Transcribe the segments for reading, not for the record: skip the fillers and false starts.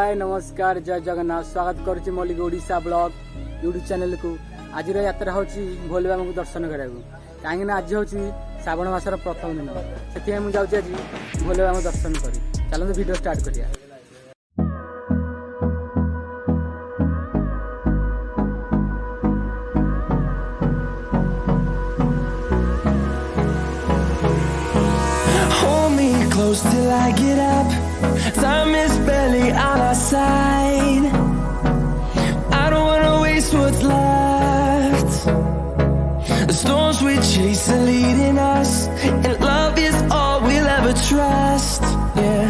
हाय नमस्कार जय जगन्नाथ स्वागत करुच्ची Mallik Odisha blog YouTube channel को आज यात्रा हूँ भोले बाबा को दर्शन कराया कहीं आज हूँ श्रावण मासर प्रथम दिन से मुझे जाऊँगी आज भोले बाबा दर्शन कर चलते वीडियो स्टार्ट करिया। Close till I get up. Time is barely on our side. I don't wanna waste what's left. The storms we chase are leading us, and love is all we'll ever trust. Yeah,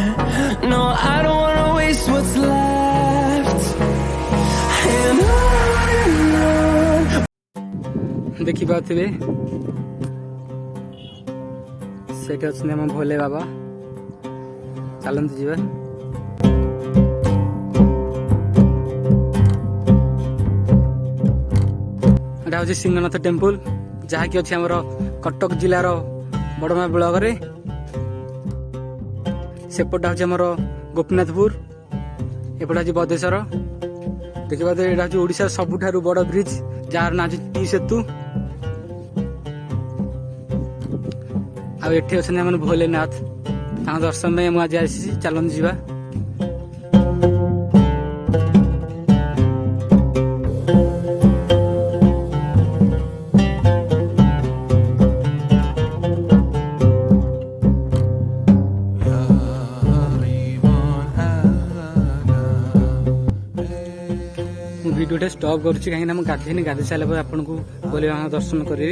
no, I don't wanna waste what's left. And on देखी पाते सेठ अच्छे आम भोले बाबा चलते जी हूँ Singhnath temple जहाँकि अच्छे आमर कटक जिलार बड़मा ब्लॉक रे सेपटा हूँ आमर गोपीनाथपुर एपटा हूँ बदेश्वर देखा यहाँ हूँ ओडिशा सबुठारु बड़ ब्रिज जार ना टी सेतु आठ अच्छे आम भोलेनाथ दर्शन में मुझे आज चलते जीवा वीडियो स्टॉप करुँच कहीं गाधेनी गाधे सारे आपन को भोले बाबा दर्शन करी।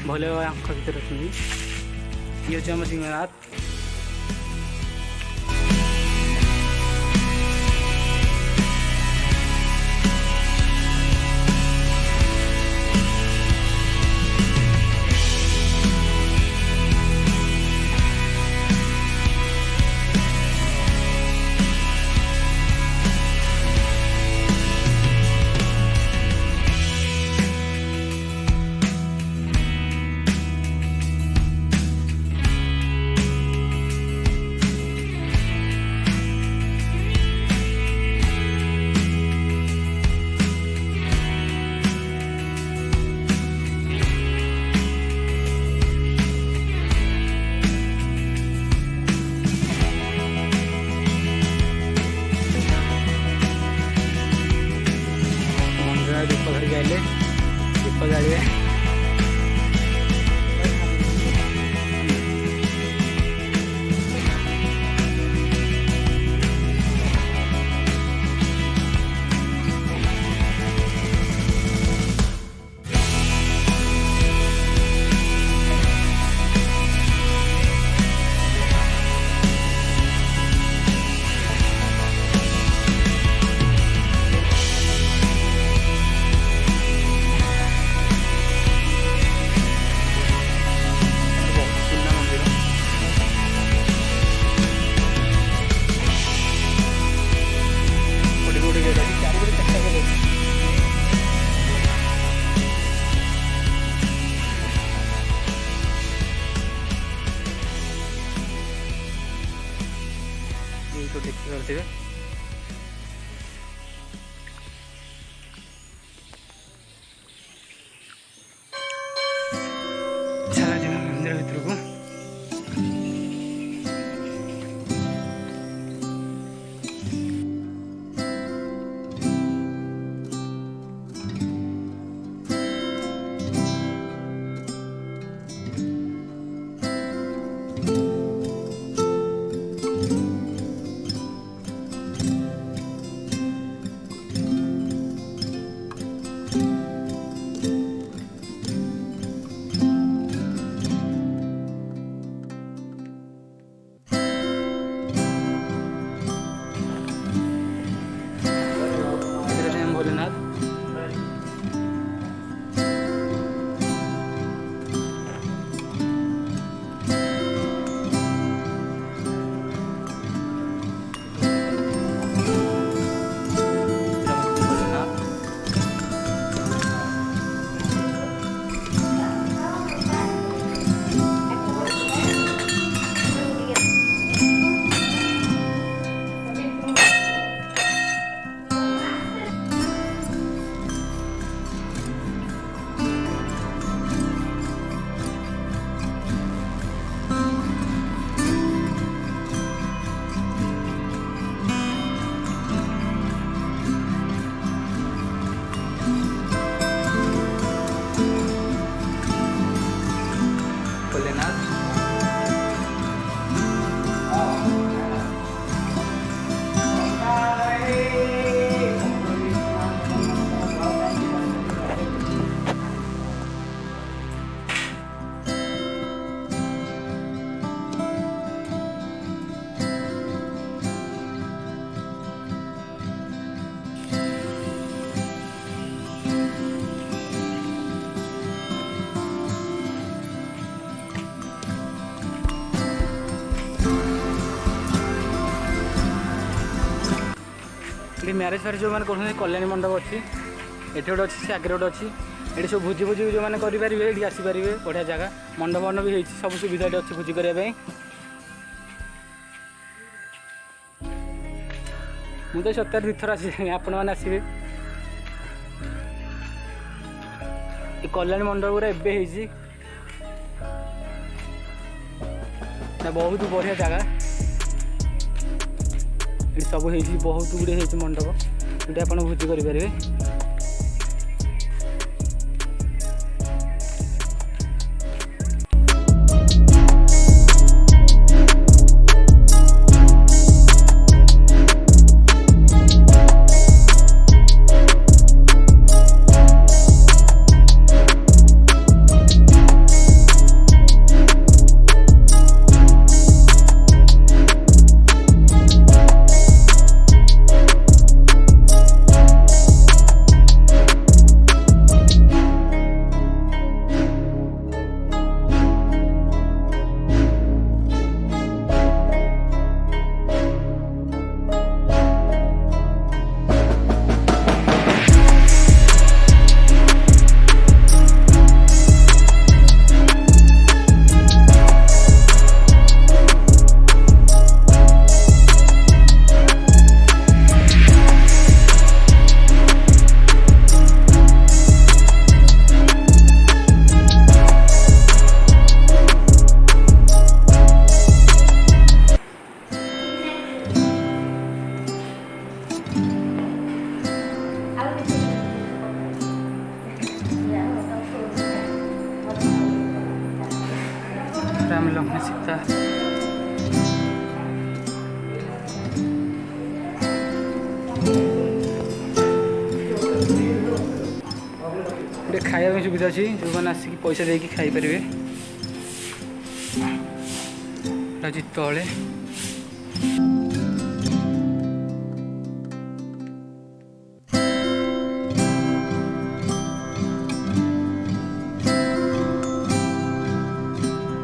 भोले बाबा आंख भर अच्छी ये हूँ सिंहनाथ दीप धरिक आइले दीप जाड़े ये मैरेज फैरेज जो मैंने कहते कल्याणी मंडप अच्छी ये गोटे अच्छी से आगे गोटे अच्छी ये सब भोजी भोजी जो मैंने करेंगे ये आसीपारे बढ़िया जगह मंडप मंडप भी सब सुविधा अच्छी भोजी करने मुझे सप्ताह 2 थर आसी आपण मैंने आसवे कल्याणी मंडप गुरा एवं बहुत बढ़िया जगह ये सब बहुत गुड़े मंडप ये आप भोजी करेंगे राम लक्ष्मण सीता गोटे खाया सुविधा अच्छी जो मैंने आसिक पैसा देकी खाई पारे तले